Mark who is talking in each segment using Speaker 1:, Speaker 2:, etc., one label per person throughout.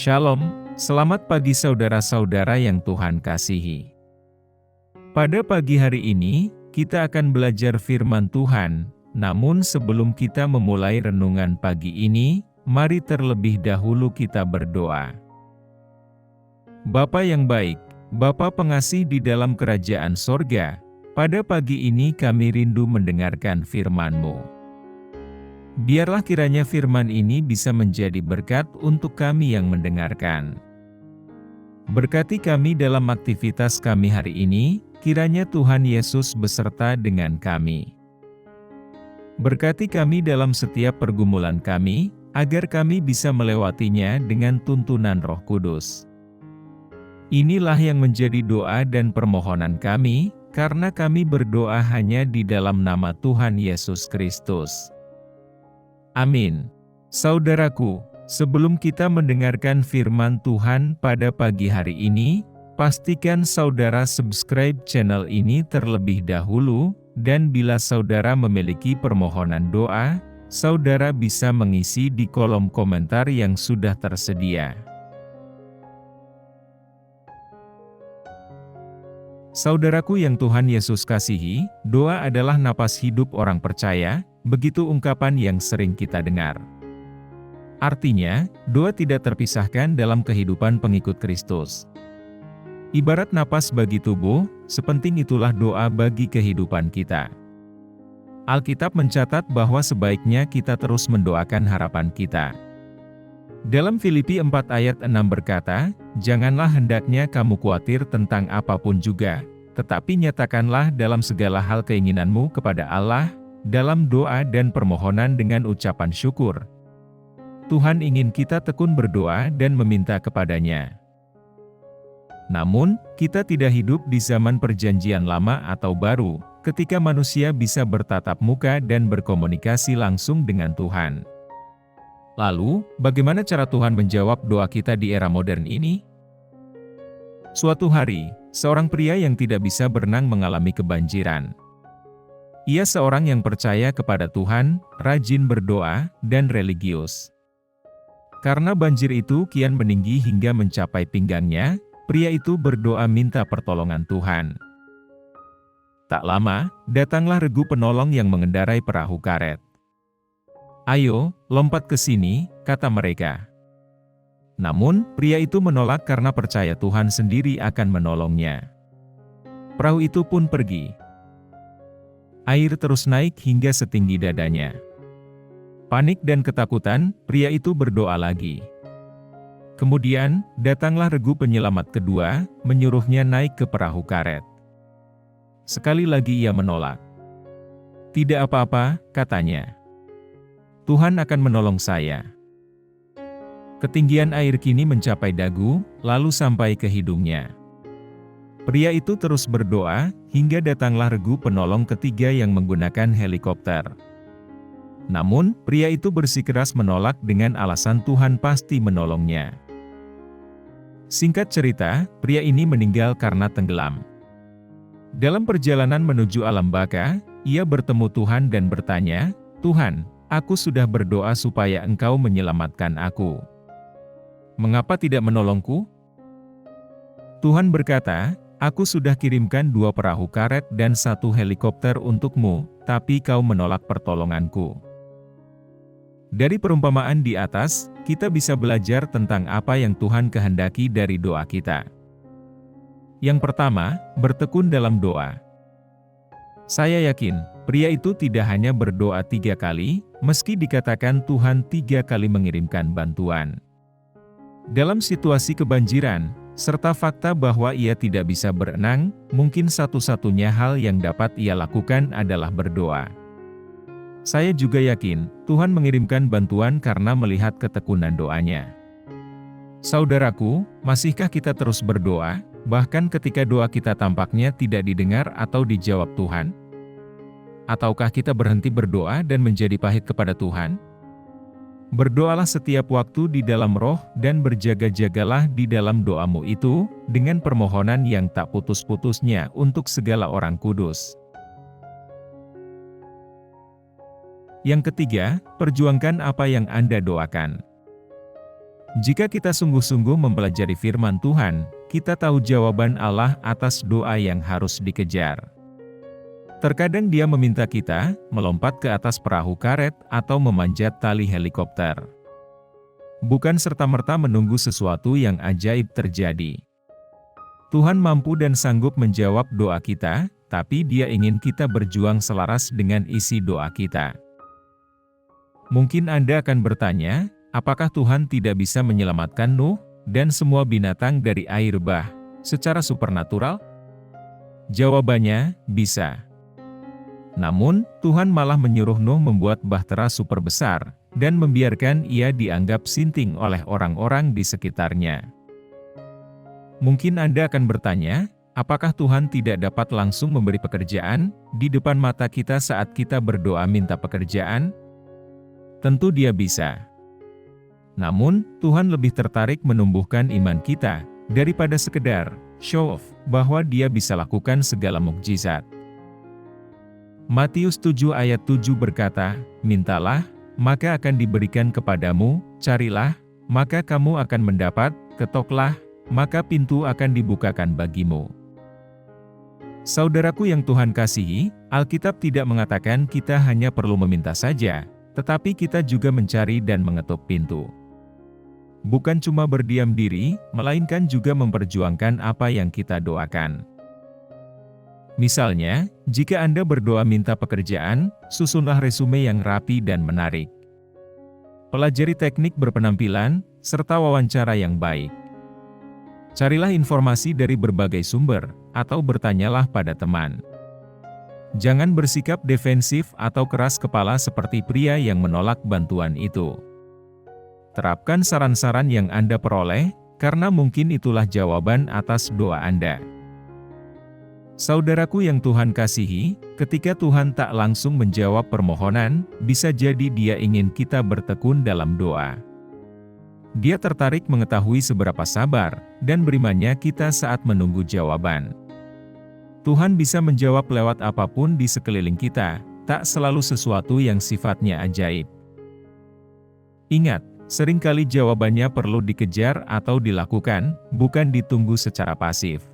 Speaker 1: Shalom, selamat pagi saudara-saudara yang Tuhan kasihi. Pada pagi hari ini, kita akan belajar firman Tuhan, namun sebelum kita memulai renungan pagi ini, mari terlebih dahulu kita berdoa. Bapa yang baik, Bapa pengasih di dalam kerajaan sorga, pada pagi ini kami rindu mendengarkan firman-Mu. Biarlah kiranya firman ini bisa menjadi berkat untuk kami yang mendengarkan. Berkati kami dalam aktivitas kami hari ini, kiranya Tuhan Yesus beserta dengan kami. Berkati kami dalam setiap pergumulan kami, agar kami bisa melewatinya dengan tuntunan Roh Kudus. Inilah yang menjadi doa dan permohonan kami, karena kami berdoa hanya di dalam nama Tuhan Yesus Kristus. Amin. Saudaraku, sebelum kita mendengarkan firman Tuhan pada pagi hari ini, pastikan saudara subscribe channel ini terlebih dahulu, dan bila saudara memiliki permohonan doa, saudara bisa mengisi di kolom komentar yang sudah tersedia. Saudaraku yang Tuhan Yesus kasihi, doa adalah napas hidup orang percaya, begitu ungkapan yang sering kita dengar. Artinya, doa tidak terpisahkan dalam kehidupan pengikut Kristus. Ibarat napas bagi tubuh, sepenting itulah doa bagi kehidupan kita. Alkitab mencatat bahwa sebaiknya kita terus mendoakan harapan kita. Dalam Filipi 4 ayat 6 berkata, "Janganlah hendaknya kamu khawatir tentang apapun juga, tetapi nyatakanlah dalam segala hal keinginanmu kepada Allah, dalam doa dan permohonan dengan ucapan syukur." Tuhan ingin kita tekun berdoa dan meminta kepadanya. Namun, kita tidak hidup di zaman perjanjian lama atau baru, ketika manusia bisa bertatap muka dan berkomunikasi langsung dengan Tuhan. Lalu, bagaimana cara Tuhan menjawab doa kita di era modern ini? Suatu hari, seorang pria yang tidak bisa berenang mengalami kebanjiran. Ia seorang yang percaya kepada Tuhan, rajin berdoa, dan religius. Karena banjir itu kian meninggi hingga mencapai pinggangnya, pria itu berdoa minta pertolongan Tuhan. Tak lama, datanglah regu penolong yang mengendarai perahu karet. "Ayo, lompat ke sini," kata mereka. Namun, pria itu menolak karena percaya Tuhan sendiri akan menolongnya. Perahu itu pun pergi. Air terus naik hingga setinggi dadanya. Panik dan ketakutan, pria itu berdoa lagi. Kemudian, datanglah regu penyelamat kedua, menyuruhnya naik ke perahu karet. Sekali lagi ia menolak. "Tidak apa-apa," katanya. "Tuhan akan menolong saya." Ketinggian air kini mencapai dagu, lalu sampai ke hidungnya. Pria itu terus berdoa, hingga datanglah regu penolong ketiga yang menggunakan helikopter. Namun, pria itu bersikeras menolak dengan alasan Tuhan pasti menolongnya. Singkat cerita, pria ini meninggal karena tenggelam. Dalam perjalanan menuju alam baka, ia bertemu Tuhan dan bertanya, "Tuhan, aku sudah berdoa supaya Engkau menyelamatkan aku. Mengapa tidak menolongku?" Tuhan berkata, "Aku sudah kirimkan 2 perahu karet dan 1 helikopter untukmu, tapi kau menolak pertolonganku." Dari perumpamaan di atas, kita bisa belajar tentang apa yang Tuhan kehendaki dari doa kita. Yang pertama, bertekun dalam doa. Saya yakin, pria itu tidak hanya berdoa 3 kali, meski dikatakan Tuhan 3 kali mengirimkan bantuan. Dalam situasi kebanjiran, serta fakta bahwa ia tidak bisa berenang, mungkin satu-satunya hal yang dapat ia lakukan adalah berdoa. Saya juga yakin, Tuhan mengirimkan bantuan karena melihat ketekunan doanya. Saudaraku, masihkah kita terus berdoa, bahkan ketika doa kita tampaknya tidak didengar atau dijawab Tuhan? Ataukah kita berhenti berdoa dan menjadi pahit kepada Tuhan? Berdoalah setiap waktu di dalam roh dan berjaga-jagalah di dalam doamu itu, dengan permohonan yang tak putus-putusnya untuk segala orang kudus. Yang ketiga, perjuangkan apa yang Anda doakan. Jika kita sungguh-sungguh mempelajari firman Tuhan, kita tahu jawaban Allah atas doa yang harus dikejar. Terkadang Dia meminta kita melompat ke atas perahu karet atau memanjat tali helikopter. Bukan serta-merta menunggu sesuatu yang ajaib terjadi. Tuhan mampu dan sanggup menjawab doa kita, tapi Dia ingin kita berjuang selaras dengan isi doa kita. Mungkin Anda akan bertanya, apakah Tuhan tidak bisa menyelamatkan Nuh dan semua binatang dari air bah secara supernatural? Jawabannya, bisa. Namun, Tuhan malah menyuruh Nuh membuat bahtera super besar, dan membiarkan ia dianggap sinting oleh orang-orang di sekitarnya. Mungkin Anda akan bertanya, apakah Tuhan tidak dapat langsung memberi pekerjaan di depan mata kita saat kita berdoa minta pekerjaan? Tentu Dia bisa. Namun, Tuhan lebih tertarik menumbuhkan iman kita, daripada sekedar show off bahwa Dia bisa lakukan segala mukjizat. Matius 7 ayat 7 berkata, "Mintalah, maka akan diberikan kepadamu, carilah, maka kamu akan mendapat, ketoklah, maka pintu akan dibukakan bagimu." Saudaraku yang Tuhan kasihi, Alkitab tidak mengatakan kita hanya perlu meminta saja, tetapi kita juga mencari dan mengetuk pintu. Bukan cuma berdiam diri, melainkan juga memperjuangkan apa yang kita doakan. Misalnya, jika Anda berdoa minta pekerjaan, susunlah resume yang rapi dan menarik. Pelajari teknik berpenampilan, serta wawancara yang baik. Carilah informasi dari berbagai sumber, atau bertanyalah pada teman. Jangan bersikap defensif atau keras kepala seperti pria yang menolak bantuan itu. Terapkan saran-saran yang Anda peroleh, karena mungkin itulah jawaban atas doa Anda. Saudaraku yang Tuhan kasihi, ketika Tuhan tak langsung menjawab permohonan, bisa jadi Dia ingin kita bertekun dalam doa. Dia tertarik mengetahui seberapa sabar dan berimannya kita saat menunggu jawaban. Tuhan bisa menjawab lewat apapun di sekeliling kita, tak selalu sesuatu yang sifatnya ajaib. Ingat, seringkali jawabannya perlu dikejar atau dilakukan, bukan ditunggu secara pasif.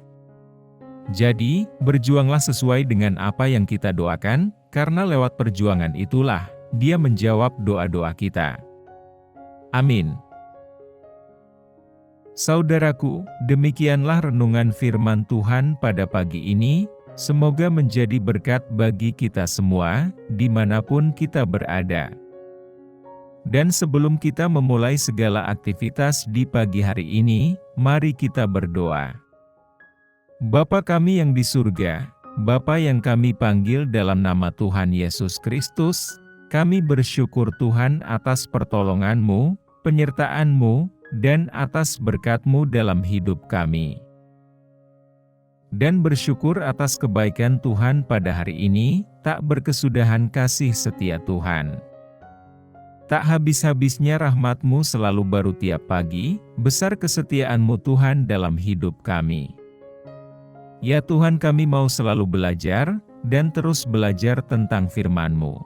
Speaker 1: Jadi, berjuanglah sesuai dengan apa yang kita doakan, karena lewat perjuangan itulah Dia menjawab doa-doa kita. Amin. Saudaraku, demikianlah renungan firman Tuhan pada pagi ini. Semoga menjadi berkat bagi kita semua, dimanapun kita berada. Dan sebelum kita memulai segala aktivitas di pagi hari ini, mari kita berdoa. Bapa kami yang di surga, Bapa yang kami panggil dalam nama Tuhan Yesus Kristus, kami bersyukur Tuhan atas pertolongan-Mu, penyertaan-Mu, dan atas berkat-Mu dalam hidup kami. Dan bersyukur atas kebaikan Tuhan pada hari ini, tak berkesudahan kasih setia Tuhan. Tak habis-habisnya rahmat-Mu selalu baru tiap pagi, besar kesetiaan-Mu Tuhan dalam hidup kami. Ya Tuhan, kami mau selalu belajar, dan terus belajar tentang firman-Mu.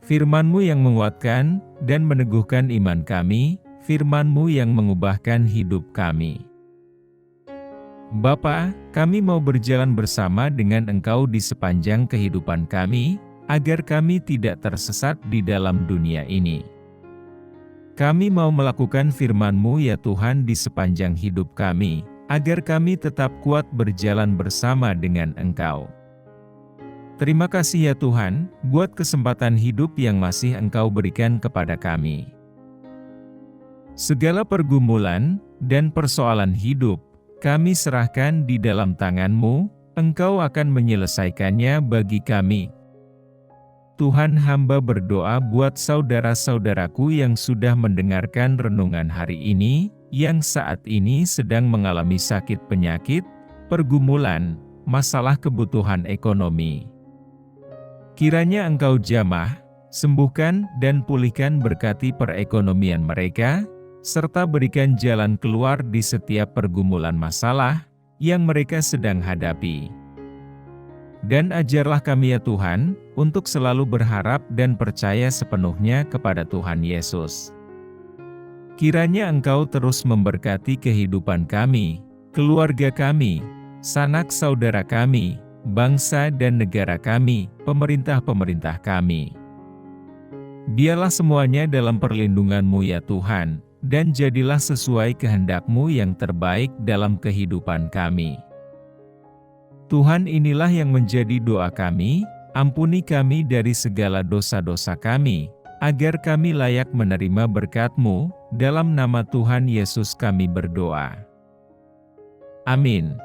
Speaker 1: Firman-Mu yang menguatkan, dan meneguhkan iman kami, firman-Mu yang mengubahkan hidup kami. Bapa, kami mau berjalan bersama dengan Engkau di sepanjang kehidupan kami, agar kami tidak tersesat di dalam dunia ini. Kami mau melakukan firman-Mu ya Tuhan di sepanjang hidup kami, agar kami tetap kuat berjalan bersama dengan Engkau. Terima kasih ya Tuhan, buat kesempatan hidup yang masih Engkau berikan kepada kami. Segala pergumulan dan persoalan hidup, kami serahkan di dalam tangan-Mu, Engkau akan menyelesaikannya bagi kami. Tuhan, hamba berdoa buat saudara-saudaraku yang sudah mendengarkan renungan hari ini, yang saat ini sedang mengalami sakit penyakit, pergumulan, masalah kebutuhan ekonomi. Kiranya Engkau jamah, sembuhkan dan pulihkan, berkati perekonomian mereka, serta berikan jalan keluar di setiap pergumulan masalah yang mereka sedang hadapi. Dan ajarlah kami ya Tuhan, untuk selalu berharap dan percaya sepenuhnya kepada Tuhan Yesus. Kiranya Engkau terus memberkati kehidupan kami, keluarga kami, sanak saudara kami, bangsa dan negara kami, pemerintah-pemerintah kami. Biarlah semuanya dalam perlindungan-Mu ya Tuhan, dan jadilah sesuai kehendak-Mu yang terbaik dalam kehidupan kami. Tuhan, inilah yang menjadi doa kami, ampuni kami dari segala dosa-dosa kami, agar kami layak menerima berkat-Mu, dalam nama Tuhan Yesus kami berdoa. Amin.